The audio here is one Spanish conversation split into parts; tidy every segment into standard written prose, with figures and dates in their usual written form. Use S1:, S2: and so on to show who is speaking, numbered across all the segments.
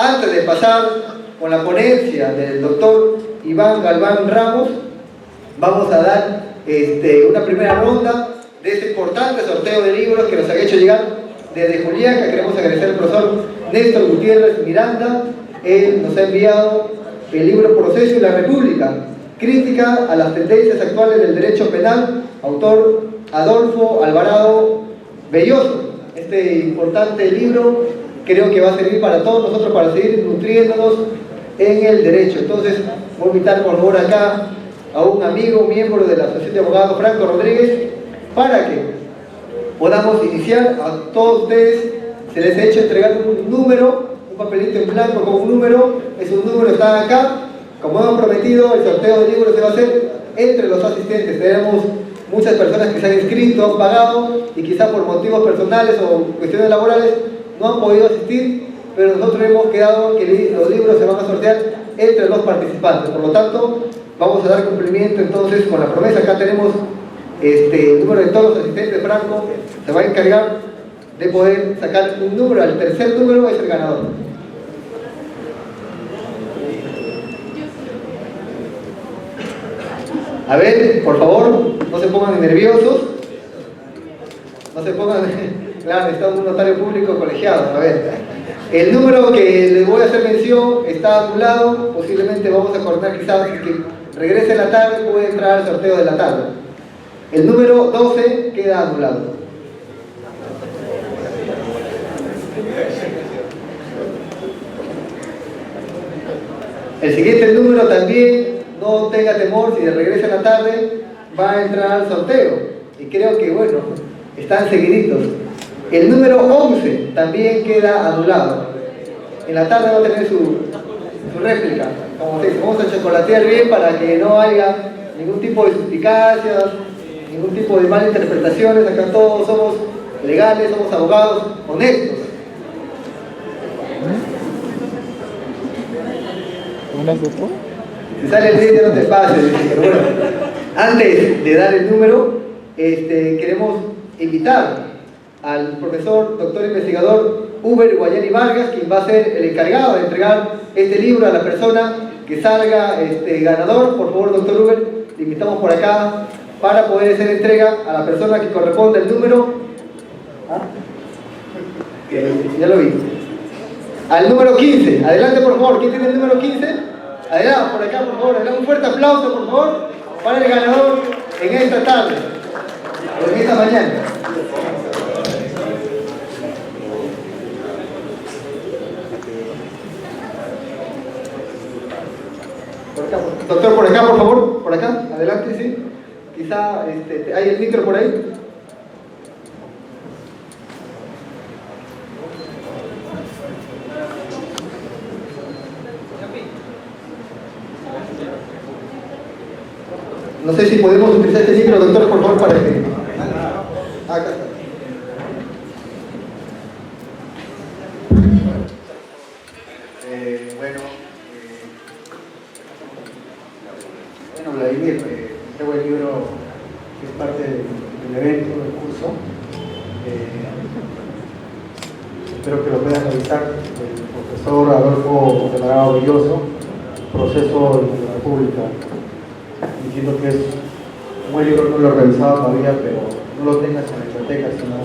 S1: Antes de pasar con la ponencia del doctor Iván Galván Ramos, vamos a dar una primera ronda de este importante sorteo de libros que nos ha hecho llegar desde Juliaca. Queremos agradecer al profesor Néstor Gutiérrez Miranda. Él nos ha enviado el libro Proceso y la República, crítica a las tendencias actuales del derecho penal, autor Adolfo Alvarado Belloso. Este importante libro creo que va a servir para todos nosotros para seguir nutriéndonos en el derecho. Entonces voy a invitar por favor acá a un amigo, miembro de la Asociación de Abogados, Franco Rodríguez, para que podamos iniciar. A todos ustedes se les ha hecho entregar un número, un papelito en blanco con un número. Esos números están acá. Como hemos prometido, el sorteo de libros se va a hacer entre los asistentes. Tenemos muchas personas que se han inscrito, han pagado y quizá por motivos personales o cuestiones laborales no han podido asistir, pero nosotros hemos quedado que los libros se van a sortear entre los participantes. Por lo tanto, vamos a dar cumplimiento entonces con la promesa. Acá tenemos el número de todos los asistentes. Franco se va a encargar de poder sacar un número. El tercer número es el ganador. A ver, por favor, no se pongan nerviosos. No se pongan... Claro, está un notario público colegiado. A ver, el número que les voy a hacer mención está anulado. Posiblemente vamos a coordinar quizás que regrese en la tarde, puede entrar al sorteo de la tarde. El número 12 queda anulado. El siguiente número también, no tenga temor, si regresa en la tarde, va a entrar al sorteo. Y creo que, bueno, están seguiditos. El número 11 también queda anulado. En la tarde va a tener su réplica. Como se dice, vamos a chocolatear bien para que no haya ningún tipo de suspicacias, ningún tipo de malinterpretaciones. Acá todos somos legales, somos abogados honestos. Si sale el vídeo no te pases, pero bueno, antes de dar el número, queremos invitar al profesor, doctor investigador Uber Guayani Vargas, quien va a ser el encargado de entregar este libro a la persona que salga ganador. Por favor, doctor Uber, te invitamos por acá para poder hacer entrega a la persona que corresponde el número. Ya lo vi. Al número 15. Adelante, por favor. ¿Quién tiene el número 15? Adelante, por acá, por favor. Un fuerte aplauso, por favor, para el ganador en esta tarde, o en esta mañana. Por acá, doctor, por acá, por favor. Por acá, adelante, sí. Quizá hay el micro por ahí. No sé si podemos utilizar este micro, doctor, por favor, para que... Acá está. Bueno, Vladimir, este buen libro que es parte del evento, del curso. Espero que lo puedan revisar. El profesor Adolfo Alvarado Belloso, Proceso de la República. Entiendo que es un buen libro, no lo he revisado todavía, pero no lo tengas en la biblioteca, sino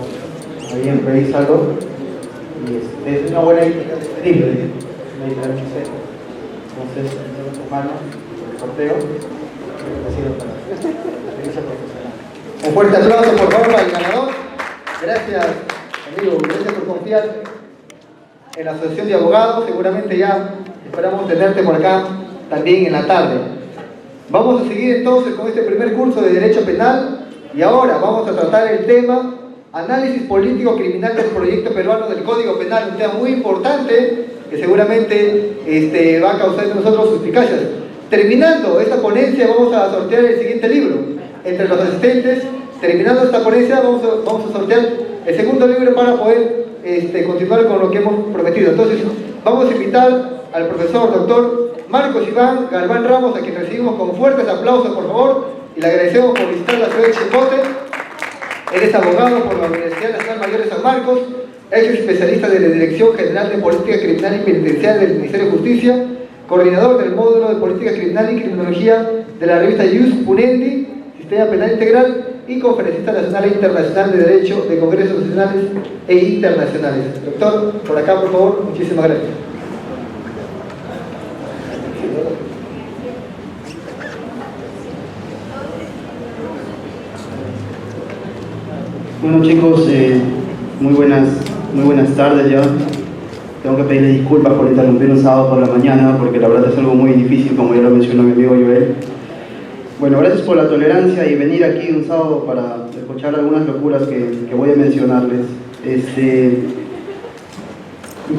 S1: ahí en revísalo. Y es una buena editorial disponible, una editorial museo. Entonces, en tu mano, el sorteo, ha sido para servicio profesional. Un fuerte aplauso, por favor, para el ganador. Gracias, amigo, gracias por confiar en la Asociación de Abogados. Seguramente ya esperamos tenerte por acá también en la tarde. Vamos a seguir entonces con este primer curso de Derecho Penal y ahora vamos a tratar el tema Análisis Político Criminal del Proyecto Peruano del Código Penal, un tema muy importante que seguramente va a causar en nosotros suspicacias. Terminando esta ponencia vamos a sortear el siguiente libro. Entre los asistentes, terminando esta ponencia vamos a sortear el segundo libro para poder continuar con lo que hemos prometido. Entonces vamos a invitar al profesor doctor Marcos Iván Galván Ramos, a quien recibimos con fuertes aplausos, por favor, y le agradecemos por visitar la ciudad de Chimbote. Él es abogado por la Universidad Nacional Mayor de San Marcos, es especialista de la Dirección General de Política Criminal y Penitenciaria del Ministerio de Justicia, coordinador del módulo de Política Criminal y Criminología de la revista Ius Punendi, Sistema Penal Integral, y conferencista nacional e internacional de Derecho de Congresos Nacionales e Internacionales. Doctor, por acá, por favor, muchísimas gracias.
S2: Bueno chicos, muy buenas tardes ya. Tengo que pedirle disculpas por interrumpir un sábado por la mañana, porque la verdad es algo muy difícil, como ya lo mencionó mi amigo Joel. Bueno, gracias por la tolerancia y venir aquí un sábado para escuchar algunas locuras que voy a mencionarles.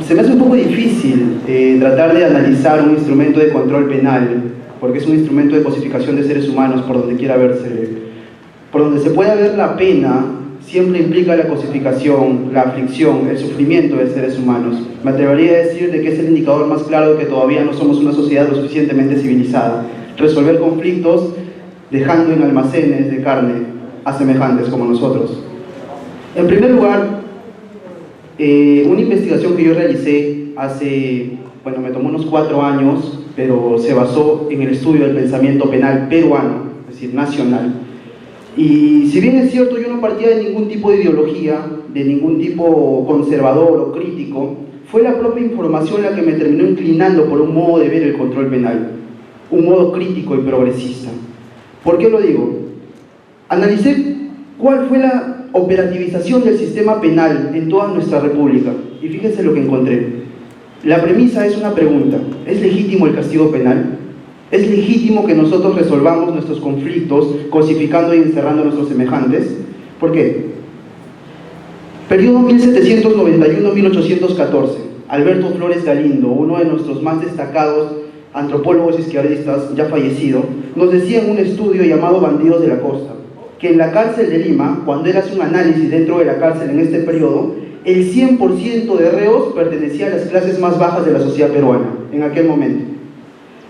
S2: Se me hace un poco difícil tratar de analizar un instrumento de control penal, porque es un instrumento de cosificación de seres humanos por donde quiera verse. Por donde se pueda ver la pena, siempre implica la cosificación, la aflicción, el sufrimiento de seres humanos. Me atrevería a decir de que es el indicador más claro de que todavía no somos una sociedad lo suficientemente civilizada. Resolver conflictos dejando en almacenes de carne a semejantes como nosotros. En primer lugar, una investigación que yo realicé me tomó unos 4 años, pero se basó en el estudio del pensamiento penal peruano, es decir, nacional. Y si bien es cierto, yo no partía de ningún tipo de ideología, de ningún tipo conservador o crítico, fue la propia información la que me terminó inclinando por un modo de ver el control penal, un modo crítico y progresista. ¿Por qué lo digo? Analicé cuál fue la operativización del sistema penal en toda nuestra república, y fíjense lo que encontré. La premisa es una pregunta: ¿es legítimo el castigo penal? ¿Es legítimo que nosotros resolvamos nuestros conflictos cosificando y encerrando a nuestros semejantes? ¿Por qué? Periodo 1791-1814. Alberto Flores Galindo, uno de nuestros más destacados antropólogos izquierdistas, ya fallecido, nos decía en un estudio llamado Bandidos de la Costa, que en la cárcel de Lima, cuando él hace un análisis dentro de la cárcel en este periodo, el 100% de reos pertenecía a las clases más bajas de la sociedad peruana, en aquel momento.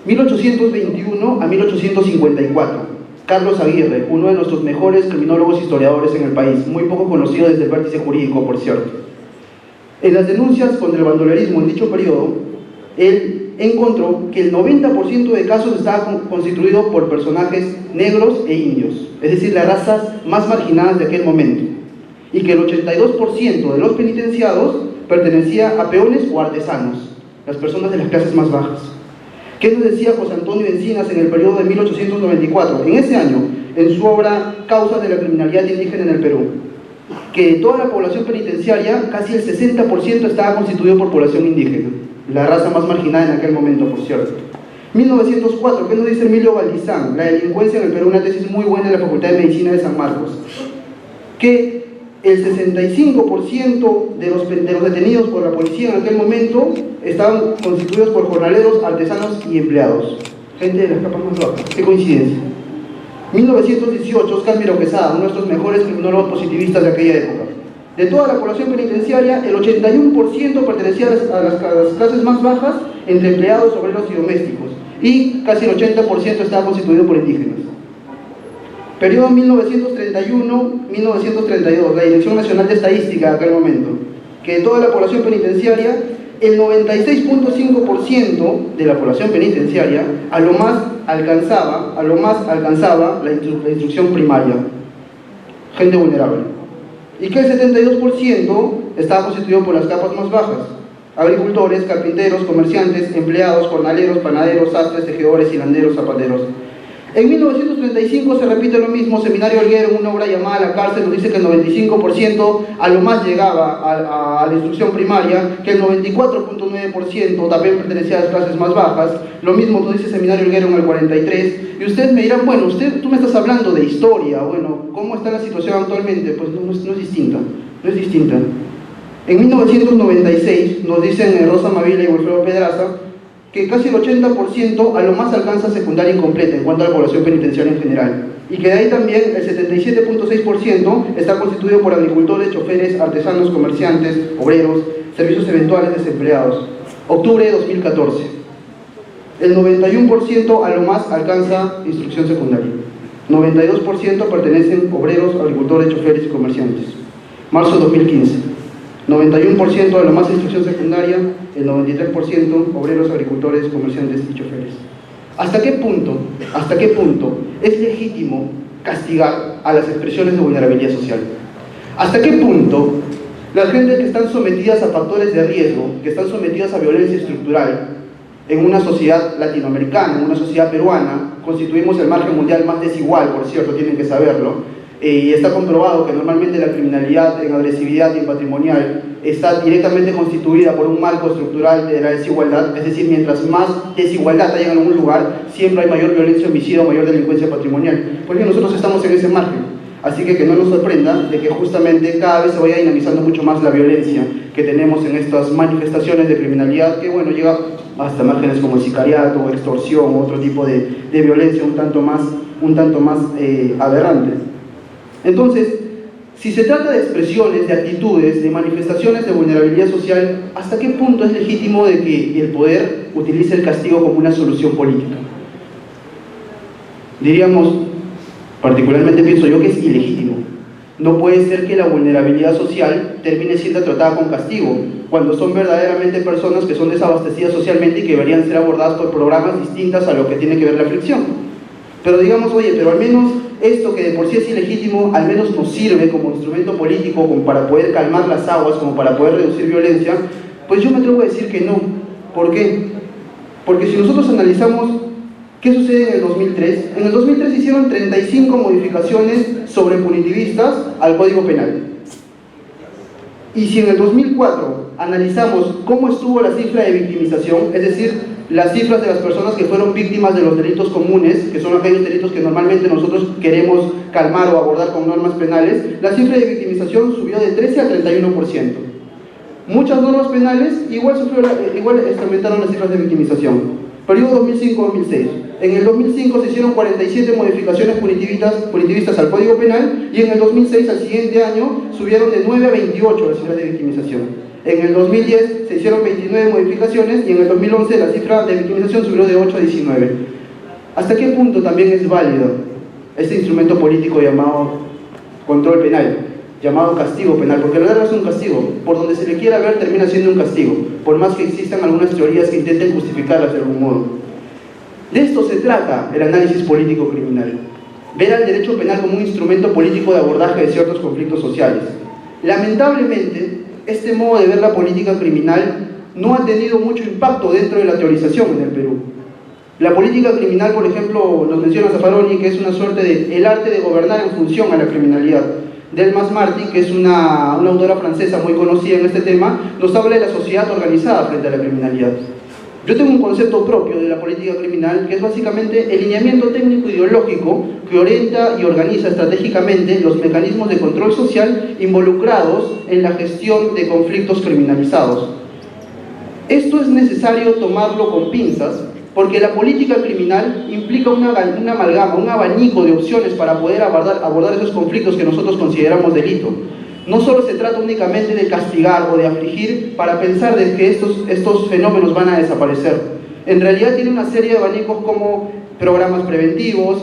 S2: 1821 a 1854, Carlos Aguirre, uno de nuestros mejores criminólogos historiadores en el país, muy poco conocido desde el vértice jurídico, por cierto. En las denuncias contra el bandolerismo en dicho periodo, él encontró que el 90% de casos estaba constituido por personajes negros e indios, es decir, las razas más marginadas de aquel momento, y que el 82% de los penitenciados pertenecía a peones o artesanos, las personas de las clases más bajas. ¿Qué nos decía José Antonio Encinas en el periodo de 1894? En ese año, en su obra Causas de la criminalidad indígena en el Perú, que de toda la población penitenciaria, casi el 60% estaba constituido por población indígena, la raza más marginada en aquel momento, por cierto. 1904, ¿qué nos dice Emilio Valdizán? La delincuencia en el Perú, una tesis muy buena en la Facultad de Medicina de San Marcos, que el 65% de los detenidos por la policía en aquel momento estaban constituidos por jornaleros, artesanos y empleados, gente de las capas más bajas. ¡Qué coincidencia! 1918, Oscar Miro Quesada, uno de nuestros mejores criminólogos positivistas de aquella época. De toda la población penitenciaria, el 81% pertenecía a las clases más bajas, entre empleados, obreros y domésticos, y casi el 80% estaba constituido por indígenas. Periodo 1931-1932, la Dirección Nacional de Estadística de aquel momento, que de toda la población penitenciaria, el 96.5% de la población penitenciaria a lo más alcanzaba la instrucción primaria, gente vulnerable, y que el 72% estaba constituido por las capas más bajas, agricultores, carpinteros, comerciantes, empleados, jornaleros, panaderos, sastres, tejedores, hilanderos, zapateros. En 1935 se repite lo mismo. Seminario Helguero, en una obra llamada La Cárcel, nos dice que el 95% a lo más llegaba a la instrucción primaria, que el 94.9% también pertenecía a las clases más bajas. Lo mismo nos dice Seminario Helguero en el 43. Y ustedes me dirán, bueno, tú me estás hablando de historia, bueno, ¿cómo está la situación actualmente? Pues no es distinta, no es distinta. En 1996 nos dicen Rosa Mavila y Wilfredo Pedraza que casi el 80% a lo más alcanza secundaria incompleta en cuanto a la población penitenciaria en general, y que de ahí también el 77.6% está constituido por agricultores, choferes, artesanos, comerciantes, obreros, servicios eventuales, desempleados. Octubre de 2014, el 91% a lo más alcanza instrucción secundaria, 92% pertenecen obreros, agricultores, choferes y comerciantes. Marzo de 2015, 91% de la masa de instrucción secundaria, el 93% obreros, agricultores, comerciantes y choferes. ¿Hasta qué punto es legítimo castigar a las expresiones de vulnerabilidad social? ¿Hasta qué punto las gentes que están sometidas a factores de riesgo, que están sometidas a violencia estructural, en una sociedad latinoamericana, en una sociedad peruana, constituimos el margen mundial más desigual, por cierto, tienen que saberlo, y está comprobado que normalmente la criminalidad en agresividad y en patrimonial está directamente constituida por un marco estructural de la desigualdad, es decir, mientras más desigualdad haya en algún lugar, siempre hay mayor violencia homicida o mayor delincuencia patrimonial, porque nosotros estamos en ese margen. Así que no nos sorprenda de que justamente cada vez se vaya dinamizando mucho más la violencia que tenemos en estas manifestaciones de criminalidad, que bueno, llega hasta márgenes como el sicariato, extorsión, otro tipo de violencia un tanto más aberrante. Entonces, si se trata de expresiones, de actitudes, de manifestaciones de vulnerabilidad social, ¿hasta qué punto es legítimo de que el poder utilice el castigo como una solución política? Diríamos, particularmente pienso yo, que es ilegítimo. No puede ser que la vulnerabilidad social termine siendo tratada con castigo, cuando son verdaderamente personas que son desabastecidas socialmente y que deberían ser abordadas por programas distintos a lo que tiene que ver la aflicción. Pero digamos, oye, pero al menos esto que de por sí es ilegítimo, al menos nos sirve como instrumento político, como para poder calmar las aguas, como para poder reducir violencia, pues yo me atrevo a decir que no. ¿Por qué? Porque si nosotros analizamos ¿qué sucede en el 2003? En el 2003 se hicieron 35 modificaciones sobre punitivistas al Código Penal. Y si en el 2004 analizamos cómo estuvo la cifra de victimización, es decir, las cifras de las personas que fueron víctimas de los delitos comunes, que son aquellos delitos que normalmente nosotros queremos calmar o abordar con normas penales, la cifra de victimización subió de 13 a 31%. Muchas normas penales igual aumentaron las cifras de victimización. Periodo 2005-2006. En el 2005 se hicieron 47 modificaciones punitivistas al Código Penal y en el 2006, al siguiente año, subieron de 9 a 28 las cifras de victimización. En el 2010 se hicieron 29 modificaciones y en el 2011 la cifra de victimización subió de 8 a 19. ¿Hasta qué punto también es válido este instrumento político llamado control penal, llamado castigo penal? Porque la verdad es un castigo, por donde se le quiera ver termina siendo un castigo, por más que existan algunas teorías que intenten justificarlas de algún modo. De esto se trata el análisis político criminal, ver al derecho penal como un instrumento político de abordaje de ciertos conflictos sociales. Lamentablemente, este modo de ver la política criminal no ha tenido mucho impacto dentro de la teorización en el Perú. La política criminal, por ejemplo, nos menciona Zaffaroni, que es una suerte de el arte de gobernar en función a la criminalidad. Delmas Marty, que es una autora francesa muy conocida en este tema, nos habla de la sociedad organizada frente a la criminalidad. Yo tengo un concepto propio de la política criminal, que es básicamente el lineamiento técnico ideológico que orienta y organiza estratégicamente los mecanismos de control social involucrados en la gestión de conflictos criminalizados. Esto es necesario tomarlo con pinzas, porque la política criminal implica una amalgama, un abanico de opciones para poder abordar esos conflictos que nosotros consideramos delito. No solo se trata únicamente de castigar o de afligir para pensar de que estos fenómenos van a desaparecer. En realidad tiene una serie de abanicos como programas preventivos,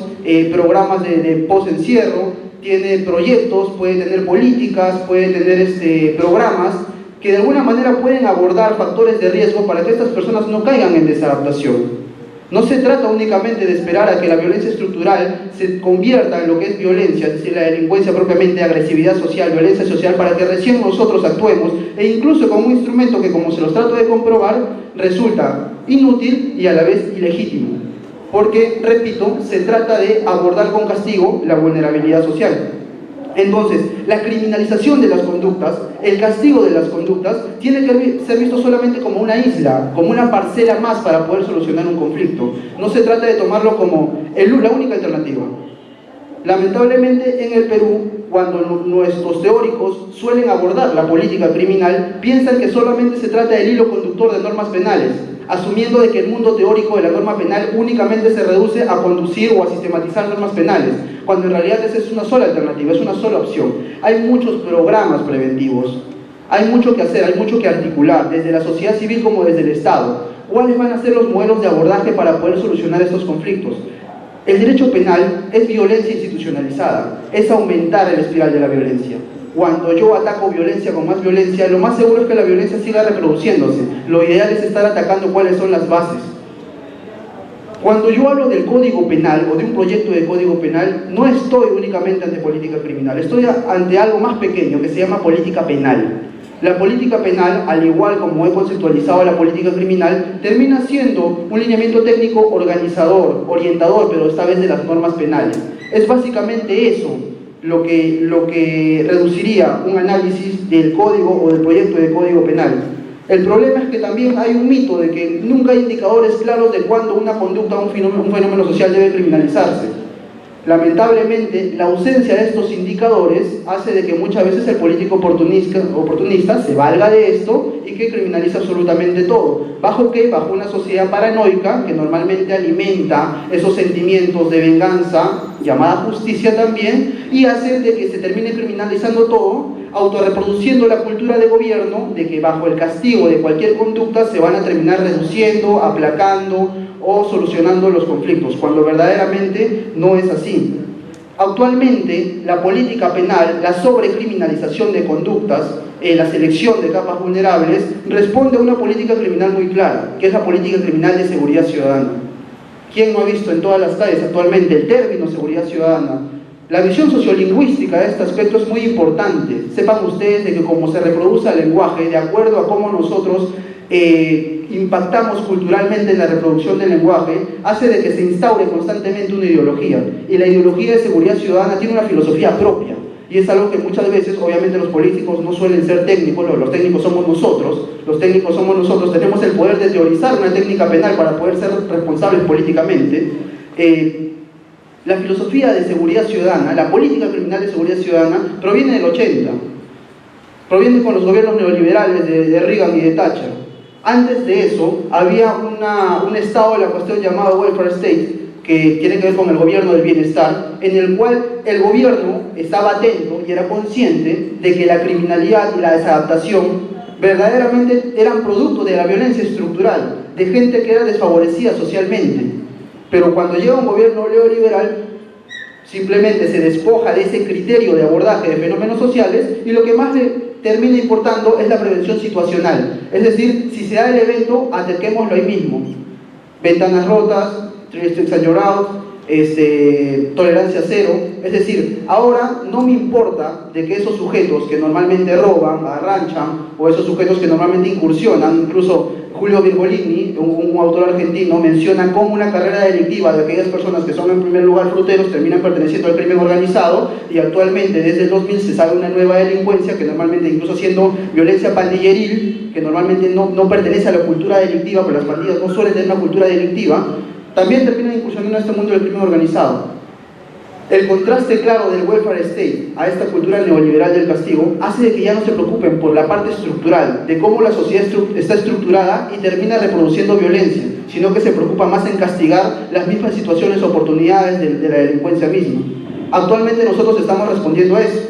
S2: programas de post-encierro, tiene proyectos, puede tener políticas, puede tener programas que de alguna manera pueden abordar factores de riesgo para que estas personas no caigan en desadaptación. No se trata únicamente de esperar a que la violencia estructural se convierta en lo que es violencia, es decir, la delincuencia propiamente, agresividad social, violencia social, para que recién nosotros actuemos, e incluso con un instrumento que, como se los trato de comprobar, resulta inútil y a la vez ilegítimo. Porque, repito, se trata de abordar con castigo la vulnerabilidad social. Entonces, la criminalización de las conductas, el castigo de las conductas, tiene que ser visto solamente como una isla, como una parcela más para poder solucionar un conflicto. No se trata de tomarlo como la única alternativa. Lamentablemente, en el Perú, cuando nuestros teóricos suelen abordar la política criminal, piensan que solamente se trata del hilo conductor de normas penales, asumiendo de que el mundo teórico de la norma penal únicamente se reduce a conducir o a sistematizar normas penales, cuando en realidad esa es una sola alternativa, es una sola opción. Hay muchos programas preventivos, hay mucho que hacer, hay mucho que articular, desde la sociedad civil como desde el Estado. ¿Cuáles van a ser los modelos de abordaje para poder solucionar estos conflictos? El derecho penal es violencia institucionalizada, es aumentar el espiral de la violencia. cuando yo ataco violencia con más violencia, lo más seguro es que la violencia siga reproduciéndose. Lo ideal es estar atacando cuáles son las bases. Cuando yo hablo del Código Penal o de un proyecto de Código Penal, no estoy únicamente ante política criminal, estoy ante algo más pequeño que se llama política penal. La política penal, al igual como he conceptualizado la política criminal, termina siendo un lineamiento técnico organizador, orientador, pero esta vez de las normas penales. Es básicamente eso lo que reduciría un análisis del código o del proyecto de Código Penal. El problema es que también hay un mito de que nunca hay indicadores claros de cuándo una conducta o un fenómeno social debe criminalizarse. Lamentablemente, la ausencia de estos indicadores hace de que muchas veces el político oportunista se valga de esto y que criminaliza absolutamente todo. ¿Bajo qué? Bajo una sociedad paranoica que normalmente alimenta esos sentimientos de venganza, llamada justicia también, y hace de que se termine criminalizando todo, autorreproduciendo la cultura de gobierno de que bajo el castigo de cualquier conducta se van a terminar reduciendo, aplacando o solucionando los conflictos, cuando verdaderamente no es así. Actualmente, la política penal, la sobrecriminalización de conductas, la selección de capas vulnerables, responde a una política criminal muy clara, que es la política criminal de seguridad ciudadana. ¿Quién no ha visto en todas las calles actualmente el término seguridad ciudadana? La visión sociolingüística de este aspecto es muy importante. Sepan ustedes de que como se reproduce el lenguaje, de acuerdo a cómo nosotros impactamos culturalmente en la reproducción del lenguaje, hace de que se instaure constantemente una ideología. Y la ideología de seguridad ciudadana tiene una filosofía propia. Y es algo que muchas veces, obviamente, los políticos no suelen ser técnicos, los técnicos somos nosotros, tenemos el poder de teorizar una técnica penal para poder ser responsables políticamente. La filosofía de seguridad ciudadana, la política criminal de seguridad ciudadana, proviene del 80, proviene con los gobiernos neoliberales de Reagan y de Thatcher. Antes de eso, había un estado de la cuestión llamado welfare state, que tiene que ver con el gobierno del bienestar, en el cual el gobierno estaba atento y era consciente de que la criminalidad y la desadaptación verdaderamente eran producto de la violencia estructural, de gente que era desfavorecida socialmente. Pero cuando llega un gobierno neoliberal, simplemente se despoja de ese criterio de abordaje de fenómenos sociales y lo que más le termina importando es la prevención situacional. Es decir, si se da el evento, ataquémoslo ahí mismo. Ventanas rotas, 3 streets and you're out, tolerancia cero. Es decir, ahora no me importa de que esos sujetos que normalmente roban, arranchan, o esos sujetos que normalmente incursionan, incluso Julio Virgolini, un autor argentino, menciona cómo una carrera delictiva de aquellas personas que son en primer lugar fruteros terminan perteneciendo al crimen organizado, y actualmente desde el 2000 se sabe una nueva delincuencia que normalmente, incluso siendo violencia pandilleril, que normalmente no pertenece a la cultura delictiva, pero las pandillas no suelen tener una cultura delictiva, también terminan incursionando en este mundo del crimen organizado. El contraste claro del welfare state a esta cultura neoliberal del castigo hace de que ya no se preocupen por la parte estructural, de cómo la sociedad está estructurada y termina reproduciendo violencia, sino que se preocupa más en castigar las mismas situaciones o oportunidades de la delincuencia misma. Actualmente nosotros estamos respondiendo a eso.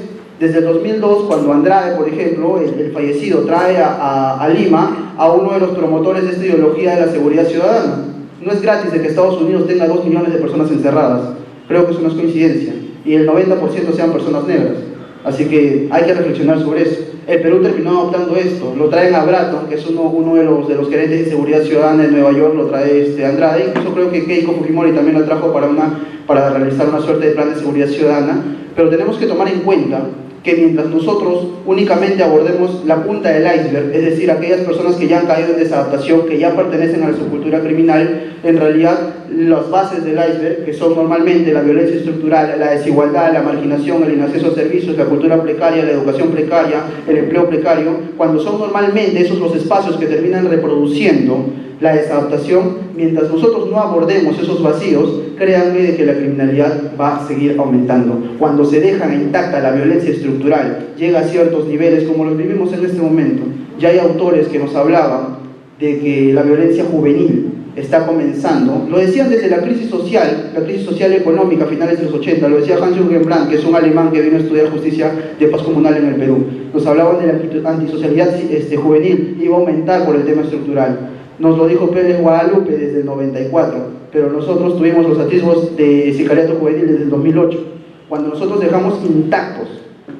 S2: Desde el 2002, cuando Andrade, por ejemplo, el fallecido, trae a Lima a uno de los promotores de esta ideología de la seguridad ciudadana. No es gratis de que Estados Unidos tenga 2 millones de personas encerradas. Creo que eso no es coincidencia, y el 90% sean personas negras, así que hay que reflexionar sobre eso. El Perú terminó adoptando esto, lo traen a Bratton, que es uno de los gerentes de seguridad ciudadana de Nueva York, lo trae Andrade, incluso creo que Keiko Fujimori también lo trajo para realizar una suerte de plan de seguridad ciudadana, pero tenemos que tomar en cuenta que mientras nosotros únicamente abordemos la punta del iceberg, es decir, aquellas personas que ya han caído en desadaptación, que ya pertenecen a la subcultura criminal, en realidad las bases del iceberg, que son normalmente la violencia estructural, la desigualdad, la marginación, el inacceso a servicios, la cultura precaria, la educación precaria, el empleo precario, cuando son normalmente esos los espacios que terminan reproduciendo la desadaptación, mientras nosotros no abordemos esos vacíos, créanme de que la criminalidad va a seguir aumentando. Cuando se deja intacta la violencia estructural, llega a ciertos niveles como los vivimos en este momento. Ya hay autores que nos hablaban de que la violencia juvenil está comenzando. Lo decían desde la crisis social económica a finales de los 80, lo decía Hans-Jürgen Brandt, que es un alemán que vino a estudiar justicia de paz comunal en el Perú. Nos hablaban de la antisocialidad juvenil, iba a aumentar por el tema estructural. Nos lo dijo Pérez Guadalupe desde el 94, pero nosotros tuvimos los atisbos de sicariato juvenil desde el 2008. Cuando nosotros dejamos intactos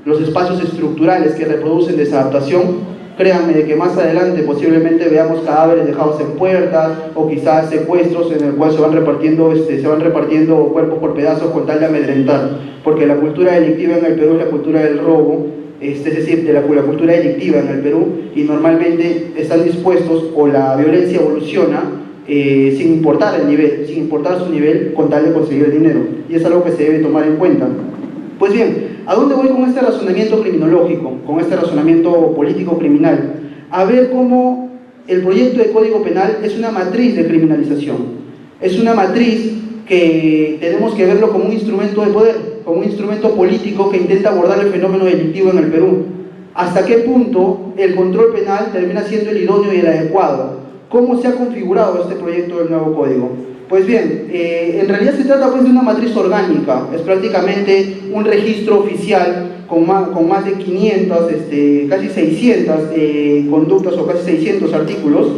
S2: los espacios estructurales que reproducen desadaptación, créanme de que más adelante posiblemente veamos cadáveres dejados en puertas o quizás secuestros en el cual se van repartiendo cuerpos por pedazos con tal de amedrentar, porque la cultura delictiva en el Perú es la cultura del robo, es decir, de la cultura delictiva en el Perú, y normalmente están dispuestos, o la violencia evoluciona sin importar el nivel, sin importar su nivel, con tal de conseguir el dinero, y es algo que se debe tomar en cuenta. Pues bien, ¿a dónde voy con este razonamiento criminológico, con este razonamiento político-criminal? A ver cómo el proyecto de Código Penal es una matriz de criminalización, es una matriz que tenemos que verlo como un instrumento de poder, como un instrumento político que intenta abordar el fenómeno delictivo en el Perú. ¿Hasta qué punto el control penal termina siendo el idóneo y el adecuado? ¿Cómo se ha configurado este proyecto del nuevo código? Pues bien, en realidad se trata pues de una matriz orgánica, es prácticamente un registro oficial con más de 500, casi 600 conductas o casi 600 artículos.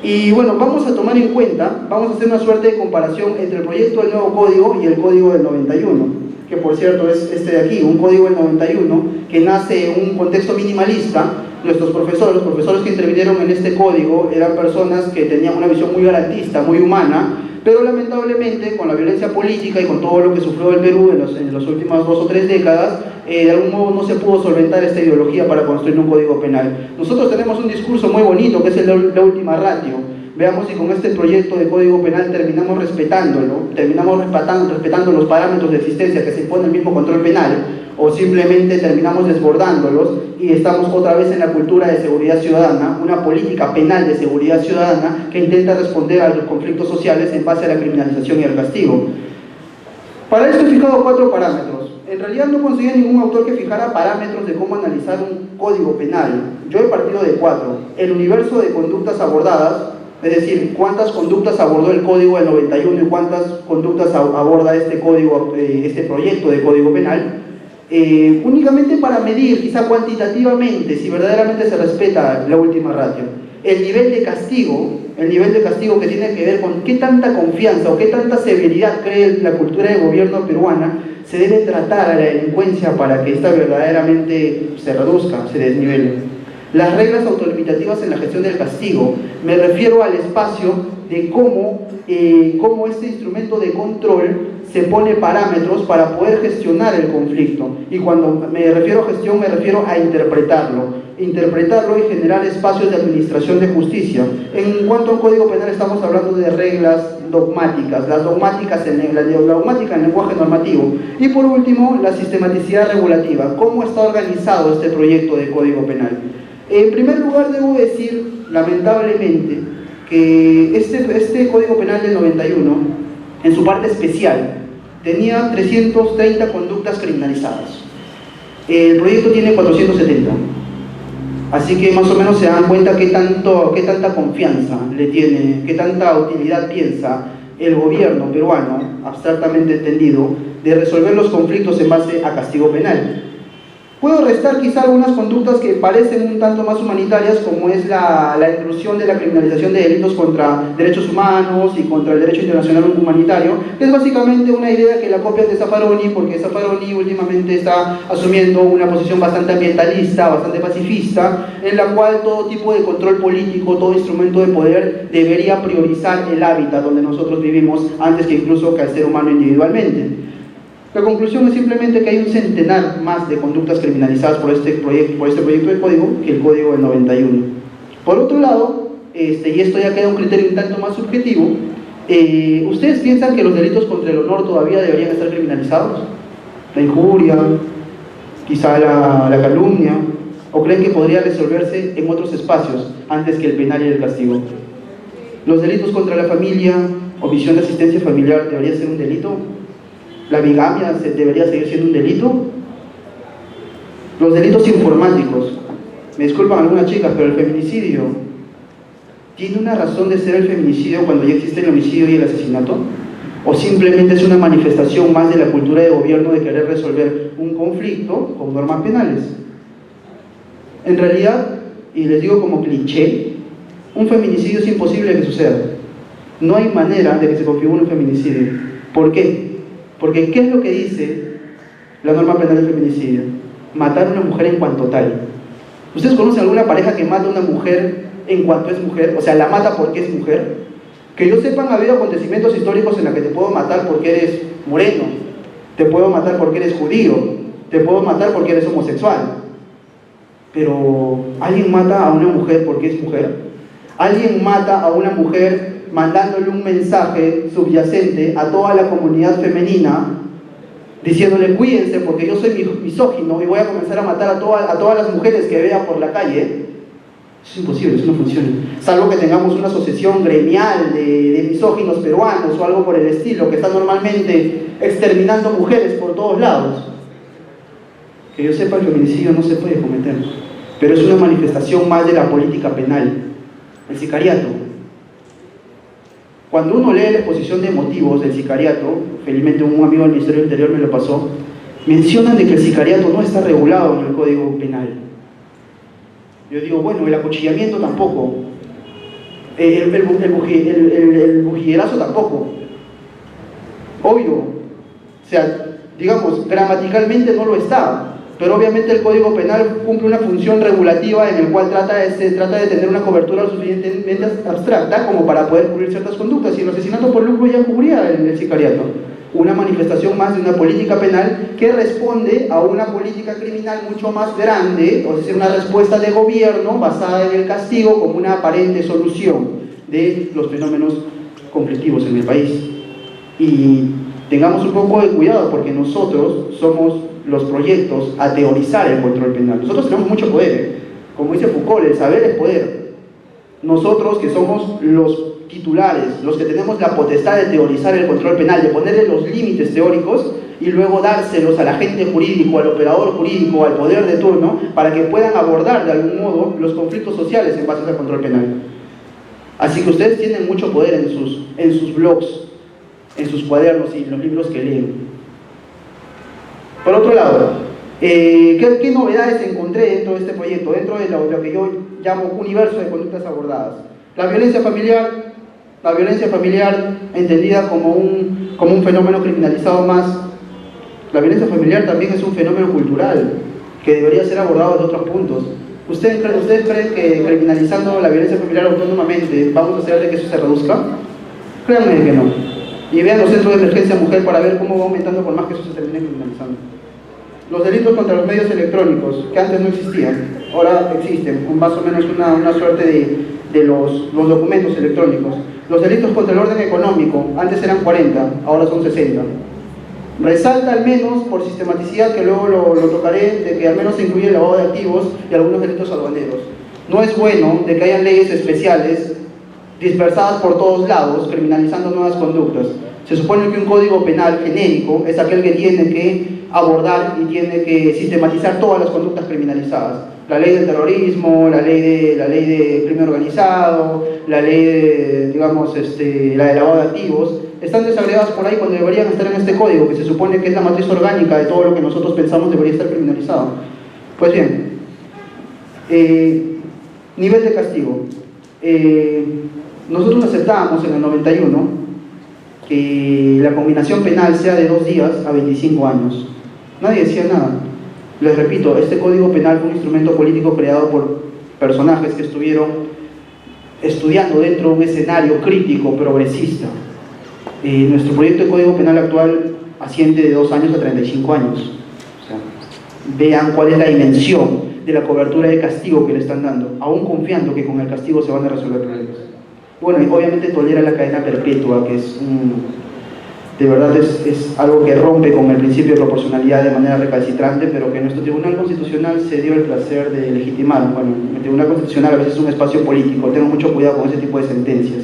S2: Y bueno, vamos a tomar en cuenta, vamos a hacer una suerte de comparación entre el proyecto del nuevo código y el código del 91, que por cierto es este de aquí, un código del 91 que nace en un contexto minimalista. Los profesores que intervinieron en este código eran personas que tenían una visión muy garantista, muy humana, pero lamentablemente con la violencia política y con todo lo que sufrió el Perú en las últimas 2 o 3 décadas, de algún modo no se pudo solventar esta ideología para construir un código penal. Nosotros tenemos un discurso muy bonito que es el de la última ratio. Veamos si con este proyecto de código penal terminamos respetándolo, terminamos respetando los parámetros de existencia que se impone el mismo control penal, o simplemente terminamos desbordándolos y estamos otra vez en la cultura de seguridad ciudadana, una política penal de seguridad ciudadana que intenta responder a los conflictos sociales en base a la criminalización y al castigo. Para esto he fijado 4 parámetros. En realidad no conseguí ningún autor que fijara parámetros de cómo analizar un código penal. Yo he partido de 4. El universo de conductas abordadas, es decir, cuántas conductas abordó el código del 91 y cuántas conductas aborda este proyecto de código penal. Únicamente para medir, quizá cuantitativamente, si verdaderamente se respeta la última ratio. El nivel de castigo que tiene que ver con qué tanta confianza o qué tanta severidad cree la cultura de gobierno peruana se debe tratar a la delincuencia para que esta verdaderamente se reduzca, se desnivele. Las reglas autolimitativas en la gestión del castigo, me refiero al espacio de cómo este instrumento de control se pone parámetros para poder gestionar el conflicto. Y cuando me refiero a gestión, me refiero a interpretarlo y generar espacios de administración de justicia. En cuanto a un código penal estamos hablando de reglas dogmáticas, la dogmática en lenguaje normativo. Y por último, la sistematicidad regulativa, cómo está organizado este proyecto de código penal. En primer lugar, debo decir, lamentablemente, que este Código Penal del 91, en su parte especial, tenía 330 conductas criminalizadas. El proyecto tiene 470. Así que más o menos se dan cuenta qué tanta confianza le tiene, qué tanta utilidad piensa el gobierno peruano, abstractamente entendido, de resolver los conflictos en base a castigo penal. Puedo restar quizá algunas conductas que parecen un tanto más humanitarias, como es la inclusión de la criminalización de delitos contra derechos humanos y contra el derecho internacional humanitario, que es básicamente una idea que la copian de Zaffaroni, porque Zaffaroni últimamente está asumiendo una posición bastante ambientalista, bastante pacifista, en la cual todo tipo de control político, todo instrumento de poder debería priorizar el hábitat donde nosotros vivimos antes que incluso que al ser humano individualmente. La conclusión es simplemente que hay un centenar más de conductas criminalizadas por este proyecto de código que el código del 91. Por otro lado, y esto ya queda un criterio un tanto más subjetivo, ¿ustedes piensan que los delitos contra el honor todavía deberían estar criminalizados? La injuria, quizá la calumnia, ¿o creen que podría resolverse en otros espacios antes que el penal y el castigo? ¿Los delitos contra la familia, omisión de asistencia familiar, debería ser un delito? ¿La bigamia debería seguir siendo un delito? Los delitos informáticos, me disculpan algunas chicas, pero el feminicidio, ¿tiene una razón de ser el feminicidio cuando ya existe el homicidio y el asesinato? ¿O simplemente es una manifestación más de la cultura de gobierno de querer resolver un conflicto con normas penales? En realidad, y les digo como cliché, un feminicidio es imposible que suceda. No hay manera de que se configure un feminicidio. ¿Por qué? Porque ¿qué es lo que dice la norma penal del feminicidio? matar a una mujer en cuanto tal. ¿Ustedes conocen alguna pareja que mata a una mujer en cuanto es mujer? O sea, la mata porque es mujer. Que yo sepa, han habido acontecimientos históricos en los que te puedo matar porque eres moreno, te puedo matar porque eres judío, te puedo matar porque eres homosexual. Pero, ¿alguien mata a una mujer porque es mujer? ¿Alguien mata a una mujer mandándole un mensaje subyacente a toda la comunidad femenina diciéndole cuídense porque yo soy misógino y voy a comenzar a matar a todas las mujeres que vea por la calle? Eso es imposible, eso no funciona. Salvo que tengamos una asociación gremial de misóginos peruanos o algo por el estilo, que está normalmente exterminando mujeres por todos lados. Que yo sepa, el feminicidio no se puede cometer, pero es una manifestación más de la política penal, el sicariato. Cuando uno lee la exposición de motivos del sicariato, felizmente un amigo del Ministerio del Interior me lo pasó, mencionan de que el sicariato no está regulado en el Código Penal. Yo digo, bueno, el acuchillamiento tampoco, el bujillerazo tampoco. Obvio, o sea, digamos, gramaticalmente no lo está, pero obviamente el Código Penal cumple una función regulativa en el cual trata de tener una cobertura lo suficientemente abstracta como para poder cubrir ciertas conductas, y el asesinato por lucro ya cubría el sicariato. Una manifestación más de una política penal que responde a una política criminal mucho más grande, o sea, una respuesta de gobierno basada en el castigo como una aparente solución de los fenómenos conflictivos en el país. Y tengamos un poco de cuidado porque nosotros somos los proyectos a teorizar el control penal. Nosotros tenemos mucho poder, como dice Foucault, el saber es poder. Nosotros que somos los titulares, los que tenemos la potestad de teorizar el control penal, de ponerle los límites teóricos y luego dárselos al agente jurídico, al operador jurídico, al poder de turno, para que puedan abordar de algún modo los conflictos sociales en base al control penal. Así que ustedes tienen mucho poder en sus blogs, en sus cuadernos y en los libros que leen. Por otro lado, ¿qué novedades encontré dentro de este proyecto, dentro de lo que yo llamo universo de conductas abordadas? La violencia familiar entendida como un fenómeno criminalizado más. La violencia familiar también es un fenómeno cultural que debería ser abordado desde otros puntos. ¿Ustedes creen que criminalizando la violencia familiar autónomamente vamos a hacer de que eso se reduzca? Créanme que no. Y vean los centros de emergencia mujer para ver cómo va aumentando por más que eso se termine criminalizando. Los delitos contra los medios electrónicos, que antes no existían, ahora existen, más o menos una suerte de los documentos electrónicos. Los delitos contra el orden económico, antes eran 40, ahora son 60. Resalta al menos, por sistematicidad, que luego lo tocaré, de que al menos se incluye el lavado de activos y algunos delitos aduaneros. No es bueno de que hayan leyes especiales dispersadas por todos lados, criminalizando nuevas conductas. Se supone que un código penal genérico es aquel que tiene que abordar y tiene que sistematizar todas las conductas criminalizadas. La ley del terrorismo, la ley de crimen organizado, la ley de, digamos, la de lavado de activos, están desagregadas por ahí cuando deberían estar en este código, que se supone que es la matriz orgánica de todo lo que nosotros pensamos debería estar criminalizado. Pues bien, nivel de castigo. Nosotros aceptábamos en el 91 que la combinación penal sea de 2 días a 25 años. Nadie decía nada. Les repito, este código penal fue un instrumento político creado por personajes que estuvieron estudiando dentro de un escenario crítico, progresista. Nuestro proyecto de código penal actual asciende de 2 años a 35 años. O sea, vean cuál es la dimensión de la cobertura de castigo que le están dando, aún confiando que con el castigo se van a resolver problemas. Bueno, y obviamente tolera la cadena perpetua, que es de verdad es algo que rompe con el principio de proporcionalidad de manera recalcitrante, pero que nuestro Tribunal Constitucional se dio el placer de legitimar. Bueno, el Tribunal Constitucional a veces es un espacio político, tengo mucho cuidado con ese tipo de sentencias.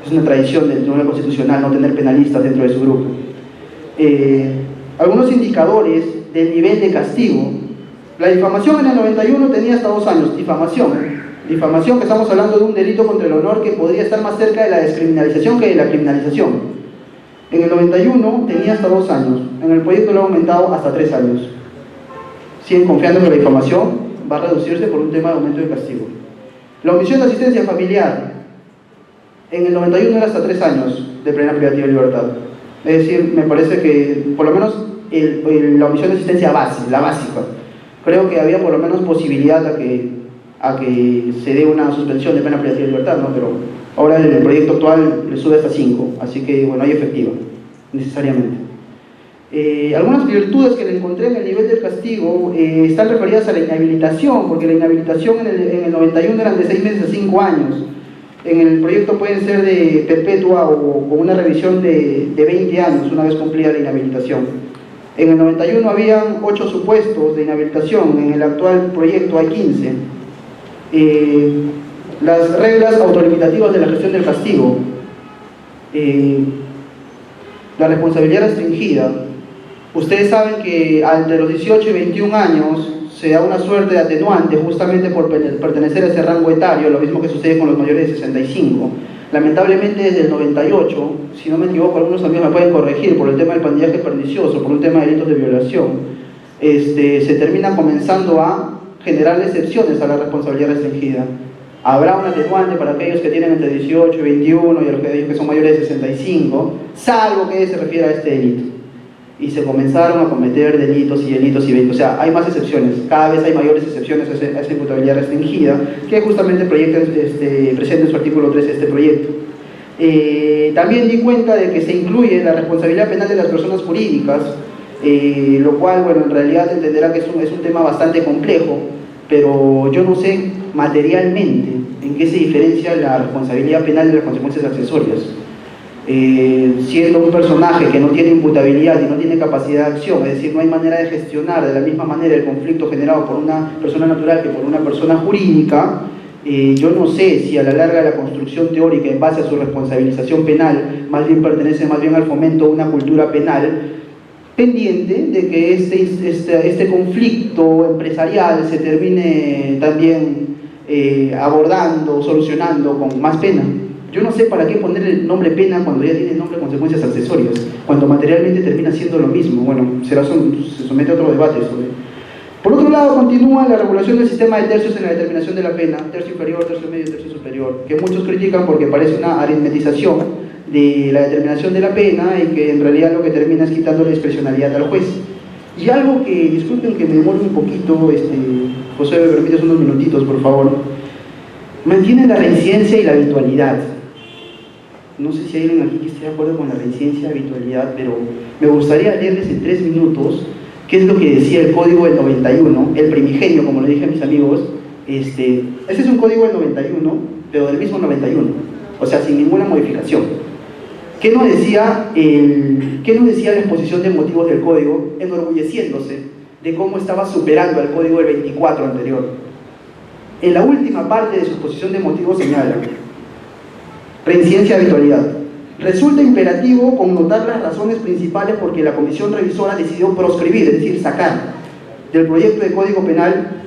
S2: Es una tradición del Tribunal Constitucional no tener penalistas dentro de su grupo. Algunos indicadores del nivel de castigo. La difamación en el 91 tenía hasta 2 años, difamación que estamos hablando de un delito contra el honor que podría estar más cerca de la descriminalización que de la criminalización. En el 91 tenía hasta 2 años, en el proyecto lo ha aumentado hasta 3 años. Siguen confiando que la difamación va a reducirse por un tema de aumento de castigo. La omisión de asistencia familiar, en el 91 era hasta 3 años de pena privativa de libertad. Es decir, me parece que por lo menos la omisión de asistencia básica, la básica, creo que había por lo menos posibilidad a que se dé una suspensión de pena privativa de libertad, ¿no? Pero ahora el proyecto actual le sube hasta 5, así que bueno, hay efectiva, necesariamente. Algunas virtudes que le encontré en el nivel del castigo están referidas a la inhabilitación, porque la inhabilitación en el 91 eran de 6 meses a 5 años. En el proyecto pueden ser de perpetua o una revisión de 20 años, una vez cumplida la inhabilitación. En el 91 habían 8 supuestos de inhabilitación, en el actual proyecto hay 15. Las reglas autolimitativas de la gestión del castigo. La responsabilidad restringida. Ustedes saben que entre los 18 y 21 años se da una suerte de atenuante justamente por pertenecer a ese rango etario, lo mismo que sucede con los mayores de 65. Lamentablemente desde el 98, si no me equivoco, algunos amigos me pueden corregir, por el tema del pandillaje pernicioso, por un tema de delitos de violación, se termina comenzando a generar excepciones a la responsabilidad restringida. Habrá un atenuante para aquellos que tienen entre 18 y 21 y aquellos que son mayores de 65, salvo que se refiera a este delito. Y se comenzaron a cometer delitos y delitos, o sea, hay más excepciones, cada vez hay mayores excepciones a esa imputabilidad restringida, que justamente presenta en su artículo 3 este proyecto. También di cuenta de que se incluye la responsabilidad penal de las personas jurídicas, lo cual, bueno, en realidad entenderá que es un tema bastante complejo, pero yo no sé materialmente en qué se diferencia la responsabilidad penal de las consecuencias accesorias. Siendo un personaje que no tiene imputabilidad y no tiene capacidad de acción, es decir, no hay manera de gestionar de la misma manera el conflicto generado por una persona natural que por una persona jurídica, yo no sé si a la larga la construcción teórica en base a su responsabilización penal más bien pertenece más bien al fomento de una cultura penal pendiente de que este conflicto empresarial se termine también abordando, solucionando con más pena. Yo no sé para qué poner el nombre pena cuando ya tiene nombre consecuencias accesorias, cuando materialmente termina siendo lo mismo. Bueno, se somete a otro debate sobre. Por otro lado, continúa la regulación del sistema de tercios en la determinación de la pena, tercio inferior, tercio medio y tercio superior, que muchos critican porque parece una aritmetización de la determinación de la pena y que en realidad lo que termina es quitando la discrecionalidad al juez. Y algo que, disculpen que me demore un poquito, José, me permites unos minutitos, por favor. Mantiene la reincidencia y la habitualidad. No sé si hay alguien aquí que esté de acuerdo con la reincidencia y habitualidad, pero me gustaría leerles en 3 minutos qué es lo que decía el código del 91, el primigenio, como le dije a mis amigos. Ese es un código del 91, pero del mismo 91, o sea, sin ninguna modificación. ¿Qué nos decía la exposición de motivos del código? Enorgulleciéndose de cómo estaba superando al código del 24 anterior. En la última parte de su exposición de motivos señala: reincidencia y habitualidad. Resulta imperativo connotar las razones principales por que la comisión revisora decidió proscribir, es decir, sacar del proyecto de Código Penal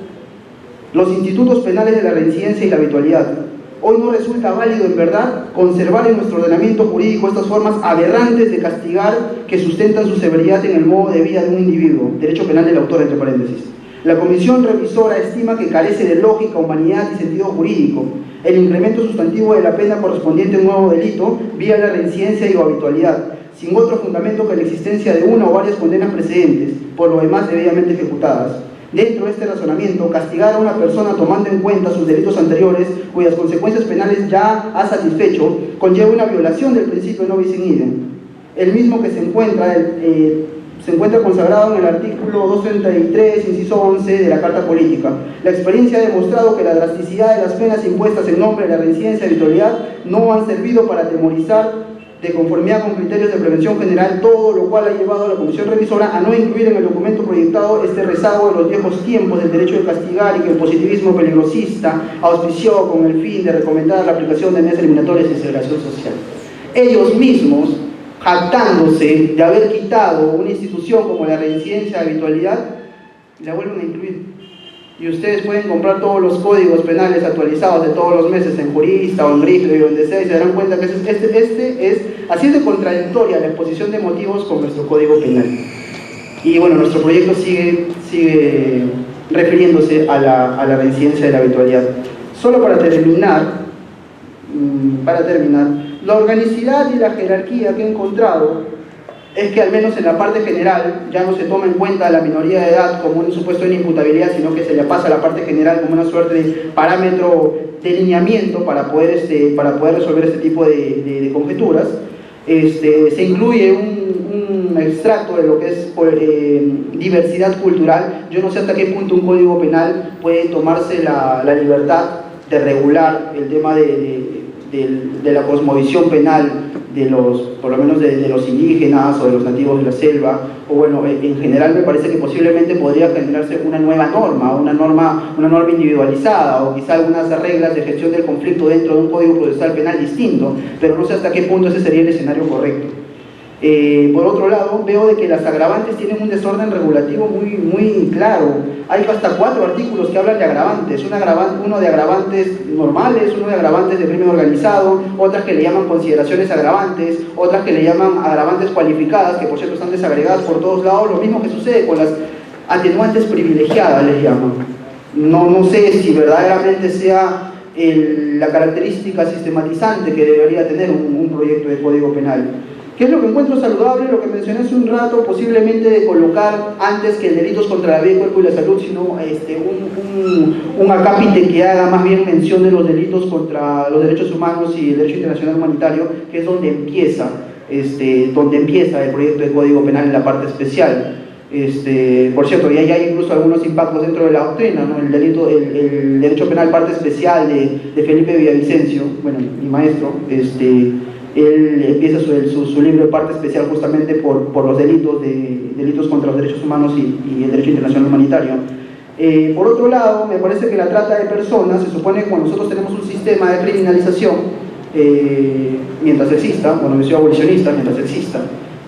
S2: los institutos penales de la reincidencia y la habitualidad. Hoy no resulta válido, en verdad, conservar en nuestro ordenamiento jurídico estas formas aberrantes de castigar que sustentan su severidad en el modo de vida de un individuo. Derecho penal del autor, entre paréntesis. La comisión revisora estima que carece de lógica, humanidad y sentido jurídico el incremento sustantivo de la pena correspondiente a un nuevo delito vía la reincidencia y o habitualidad, sin otro fundamento que la existencia de una o varias condenas precedentes, por lo demás debidamente ejecutadas. Dentro de este razonamiento, castigar a una persona tomando en cuenta sus delitos anteriores, cuyas consecuencias penales ya ha satisfecho, conlleva una violación del principio de no bis in idem, el mismo que se encuentra consagrado en el artículo 233, inciso 11 de la Carta Política. La experiencia ha demostrado que la drasticidad de las penas impuestas en nombre de la reincidencia y habitualidad no han servido para atemorizar de conformidad con criterios de prevención general, todo lo cual ha llevado a la Comisión Revisora a no incluir en el documento proyectado este rezago de los viejos tiempos del derecho de castigar y que el positivismo peligrosista auspició con el fin de recomendar la aplicación de medidas eliminatorias y segregación social. Ellos mismos, jactándose de haber quitado una institución como la reincidencia y habitualidad, la vuelven a incluir. Y ustedes pueden comprar todos los códigos penales actualizados de todos los meses en Jurista o en Grifo y donde sea, y se darán cuenta que así es de contradictoria la exposición de motivos con nuestro código penal. Y bueno, nuestro proyecto sigue refiriéndose a la reincidencia y la habitualidad. Solo para terminar, la organicidad y la jerarquía que he encontrado es que al menos en la parte general ya no se toma en cuenta la minoría de edad como un supuesto de inimputabilidad, sino que se le pasa a la parte general como una suerte de parámetro de lineamiento para poder resolver este tipo de conjeturas. Se incluye un extracto de lo que es diversidad cultural. Yo no sé hasta qué punto un código penal puede tomarse la libertad de regular el tema de la cosmovisión penal por lo menos de los indígenas o de los nativos de la selva, o bueno, en general me parece que posiblemente podría generarse una nueva norma, una norma individualizada, o quizá algunas reglas de gestión del conflicto dentro de un código procesal penal distinto, pero no sé hasta qué punto ese sería el escenario correcto. Por otro lado, veo de que las agravantes tienen un desorden regulativo muy claro. Hay hasta 4 artículos que hablan de agravantes, uno de agravantes normales, uno de agravantes de crimen organizado, otras que le llaman consideraciones agravantes, otras que le llaman agravantes cualificadas, que por cierto están desagregadas por todos lados. Lo mismo que sucede con las atenuantes privilegiadas, les llaman. No sé si verdaderamente sea la característica sistematizante que debería tener un proyecto de código penal. ¿Qué es lo que encuentro saludable? Lo que mencioné hace un rato, posiblemente de colocar antes que delitos contra la vida, el cuerpo y la salud, sino un acápite que haga más bien mención de los delitos contra los derechos humanos y el derecho internacional humanitario, que es donde empieza el proyecto de código penal en la parte especial. Por cierto, ya hay incluso algunos impactos dentro de la doctrina, ¿no? El derecho penal parte especial de Felipe Villavicencio, bueno, mi maestro, él empieza su libro de parte especial justamente por los delitos contra los derechos humanos y el derecho internacional humanitario. Por otro lado, me parece que la trata de personas, se supone que cuando nosotros tenemos un sistema de criminalización, mientras exista, bueno, yo soy abolicionista, mientras exista,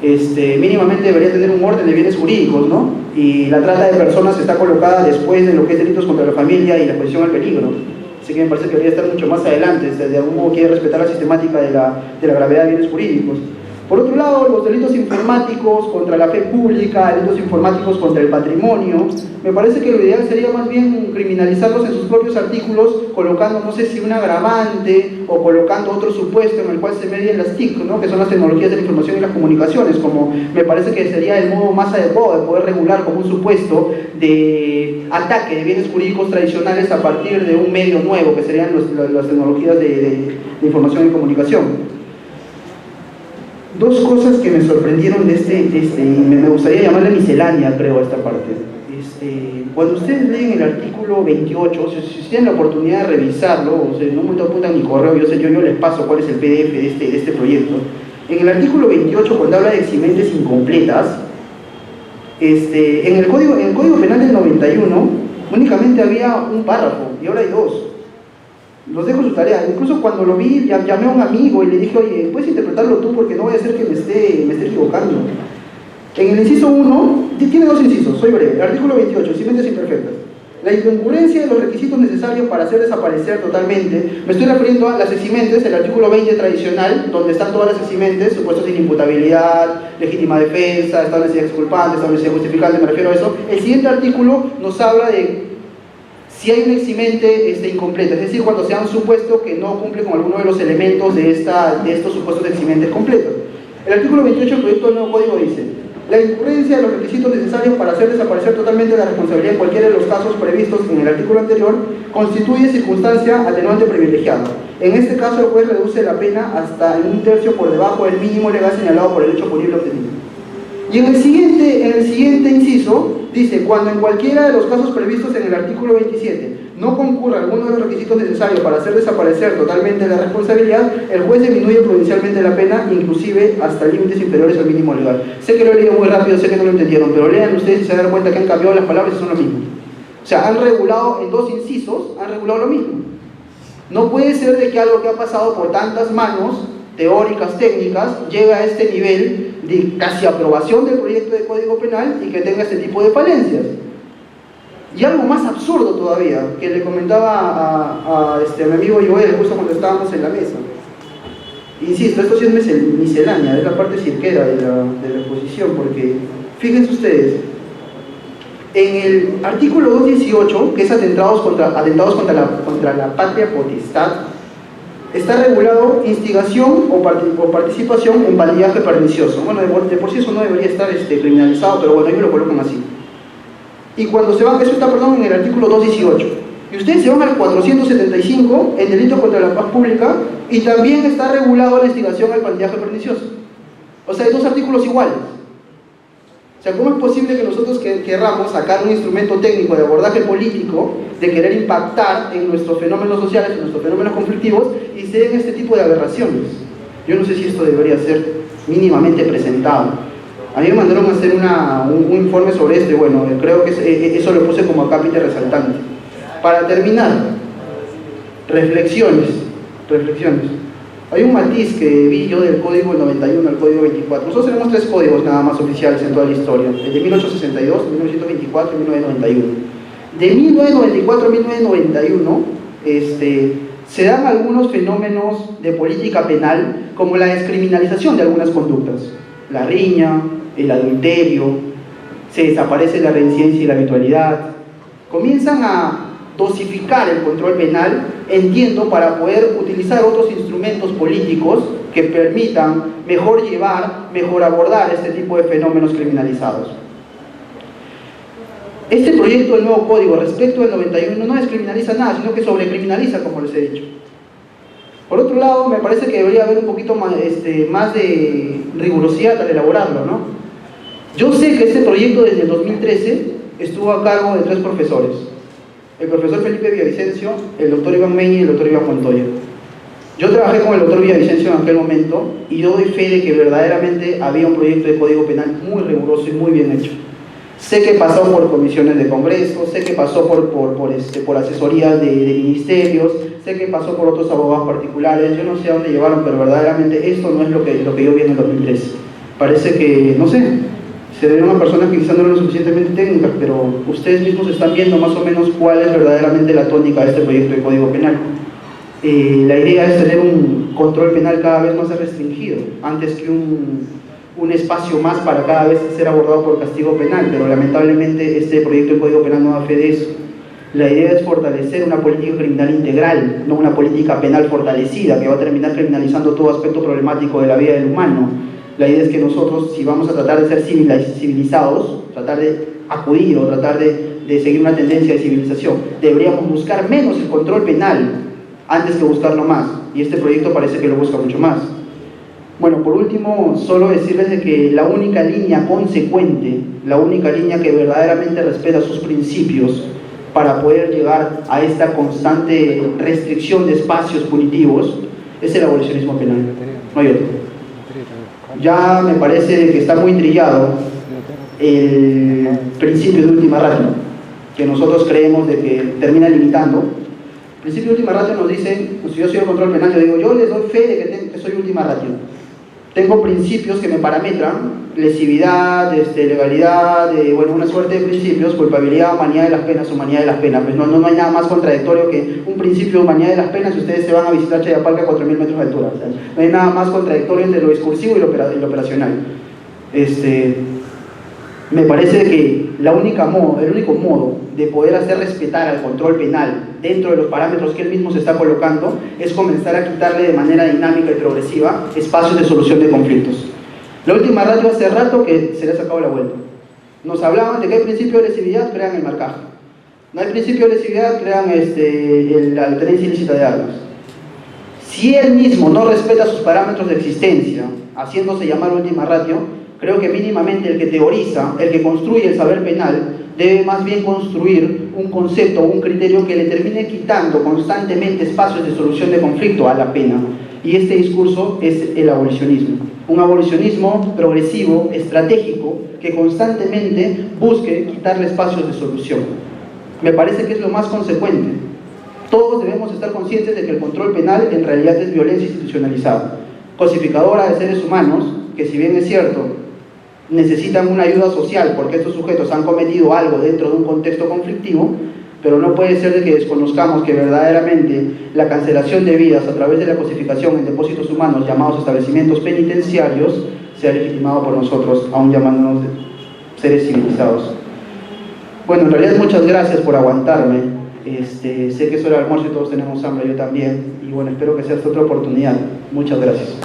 S2: mínimamente debería tener un orden de bienes jurídicos, ¿no? Y la trata de personas está colocada después de lo que es delitos contra la familia y la exposición al peligro. Así que me parece que debería estar mucho más adelante, de algún modo quiere respetar la sistemática de la gravedad de bienes jurídicos. Por otro lado, los delitos informáticos contra la fe pública, delitos informáticos contra el patrimonio, me parece que lo ideal sería más bien criminalizarlos en sus propios artículos, colocando, no sé si un agravante o colocando otro supuesto en el cual se medien las TIC, ¿no? Que son las tecnologías de la información y las comunicaciones, como me parece que sería el modo más adecuado de poder regular como un supuesto de ataque de bienes jurídicos tradicionales a partir de un medio nuevo, que serían las tecnologías de información y comunicación. Dos cosas que me sorprendieron me gustaría llamarle miscelánea, creo, a esta parte. Cuando ustedes leen el artículo 28, si tienen la oportunidad de revisarlo, o sea, no me apuntan mi correo, yo les paso cuál es el PDF de este proyecto. En el artículo 28, cuando habla de eximentes incompletas, en el código penal del 91, únicamente había un párrafo, y ahora hay 2. Los dejo su tarea. Incluso cuando lo vi, llamé a un amigo y le dije, oye, ¿puedes interpretarlo tú? Porque no vaya a ser que me esté equivocando. En el inciso 1, tiene 2 incisos, soy breve. El artículo 28, eximentes imperfectas. La inconcurrencia de los requisitos necesarios para hacer desaparecer totalmente, me estoy refiriendo a las eximentes, el artículo 20 tradicional, donde están todas las eximentes, supuestos de inimputabilidad, legítima defensa, estado de necesidad exculpante, estado de necesidad justificante, me refiero a eso. El siguiente artículo nos habla de si hay un eximente incompleta, es decir, cuando se ha un supuesto que no cumple con alguno de los elementos de estos supuestos de eximentes completos. El artículo 28 del proyecto del nuevo código dice: la incurrencia de los requisitos necesarios para hacer desaparecer totalmente la responsabilidad en cualquiera de los casos previstos en el artículo anterior constituye circunstancia atenuante privilegiada. En este caso, el juez reduce la pena hasta en 1/3 por debajo del mínimo legal señalado por el hecho punible obtenido. Y en el siguiente inciso dice: cuando en cualquiera de los casos previstos en el artículo 27 no concurra alguno de los requisitos necesarios para hacer desaparecer totalmente la responsabilidad, el juez disminuye prudencialmente la pena, inclusive hasta límites inferiores al mínimo legal. Sé que lo he leído muy rápido, sé que no lo entendieron, pero lean ustedes y se dan cuenta que han cambiado las palabras y son lo mismo. O sea, han regulado en 2 incisos, han regulado lo mismo. No puede ser de que algo que ha pasado por tantas manos teóricas, técnicas, llega a este nivel de casi aprobación del proyecto de Código Penal y que tenga este tipo de falencias. Y algo más absurdo todavía, que le comentaba a mi amigo Joel justo cuando estábamos en la mesa. Insisto, esto sí es miscelánea, es la parte cirquera de la exposición, porque fíjense ustedes, en el artículo 218, que es atentados contra la patria potestad, está regulado instigación o participación en bandidaje pernicioso. Bueno, de por sí eso no debería estar criminalizado, pero bueno, ahí me lo colocan así. Y cuando se van, eso está, perdón, en el artículo 218. Y ustedes se van al 475, el delito contra la paz pública, y también está regulado la instigación al bandidaje pernicioso. O sea, hay dos artículos iguales. O sea, ¿cómo es posible que nosotros querramos sacar un instrumento técnico de abordaje político, de querer impactar en nuestros fenómenos sociales, en nuestros fenómenos conflictivos, y se den este tipo de aberraciones? Yo no sé si esto debería ser mínimamente presentado. A mí me mandaron a hacer un informe sobre esto, y bueno, creo que eso lo puse como acápite resaltante. Para terminar, reflexiones. Hay un matiz que vi yo del código 91 al código 24. Nosotros tenemos 3 códigos nada más oficiales en toda la historia: el de 1862, 1924 y 1991. De 1994 a 1991 se dan algunos fenómenos de política penal, como la descriminalización de algunas conductas: la riña, el adulterio, se desaparece la reincidencia y la habitualidad. Comienzan a dosificar el control penal, entiendo, para poder utilizar otros instrumentos políticos que permitan mejor abordar este tipo de fenómenos criminalizados. Este proyecto del nuevo código respecto del 91 no descriminaliza nada, sino que sobrecriminaliza, como les he dicho. Por otro lado, me parece que debería haber un poquito más de rigurosidad al elaborarlo, ¿no? Yo sé que este proyecto desde el 2013 estuvo a cargo de 3 profesores: el profesor Felipe Villavicencio, el doctor Iván Meña y el doctor Iván Montoya. Yo trabajé con el doctor Villavicencio en aquel momento y yo doy fe de que verdaderamente había un proyecto de código penal muy riguroso y muy bien hecho. Sé que pasó por comisiones de congreso, sé que pasó por asesorías de ministerios, sé que pasó por otros abogados particulares. Yo no sé a dónde llevaron, pero verdaderamente esto no es lo que yo vi en el 2013. Parece que, no sé, se dieron a personas que quizás no eran lo suficientemente técnicas, pero ustedes mismos están viendo más o menos cuál es verdaderamente la tónica de este proyecto de código penal. La idea es tener un control penal cada vez más restringido, antes que un espacio más para cada vez ser abordado por castigo penal, pero lamentablemente este proyecto de código penal no da fe de eso. La idea es fortalecer una política criminal integral, no una política penal fortalecida que va a terminar criminalizando todo aspecto problemático de la vida del humano. La idea es que nosotros, si vamos a tratar de ser civilizados, tratar de acudir o tratar de seguir una tendencia de civilización, deberíamos buscar menos el control penal antes que buscarlo más, y este proyecto parece que lo busca mucho más. Bueno, por último, solo decirles de que la única línea consecuente, la única línea que verdaderamente respeta sus principios para poder llegar a esta constante restricción de espacios punitivos, es el abolicionismo penal, no hay otro. Ya me parece que está muy trillado el principio de última ratio, que nosotros creemos de que termina limitando. El principio de última ratio nos dice, pues si yo soy el control penal, yo digo, yo les doy fe de que soy última ratio. Tengo principios que me parametran: lesividad, legalidad, bueno, una suerte de principios: culpabilidad, humanidad de las penas. Pues no hay nada más contradictorio que un principio de humanidad de las penas si ustedes se van a visitar Chayapalca a 4.000 metros de altura. O sea, no hay nada más contradictorio entre lo discursivo y lo operacional. Me parece que el único modo de poder hacer respetar al control penal dentro de los parámetros que él mismo se está colocando es comenzar a quitarle de manera dinámica y progresiva espacios de solución de conflictos. La última ratio hace rato que se le ha sacado la vuelta. Nos hablaban de que hay principio de lesividad, crean el marcaje. No hay principio de lesividad, crean la tenencia ilícita de armas. Si él mismo no respeta sus parámetros de existencia, haciéndose llamar última ratio, creo que mínimamente el que teoriza, el que construye el saber penal, debe más bien construir un concepto o un criterio que le termine quitando constantemente espacios de solución de conflicto a la pena. Y este discurso es el abolicionismo. Un abolicionismo progresivo, estratégico, que constantemente busque quitarle espacios de solución. Me parece que es lo más consecuente. Todos debemos estar conscientes de que el control penal en realidad es violencia institucionalizada, cosificadora de seres humanos, que si bien es cierto, necesitan una ayuda social porque estos sujetos han cometido algo dentro de un contexto conflictivo, pero no puede ser de que desconozcamos que verdaderamente la cancelación de vidas a través de la cosificación en depósitos humanos llamados establecimientos penitenciarios sea legitimado por nosotros, aún llamándonos seres civilizados. Bueno, en realidad muchas gracias por aguantarme. Sé que es hora de almuerzo y todos tenemos hambre, yo también. Y bueno, espero que sea esta otra oportunidad. Muchas gracias.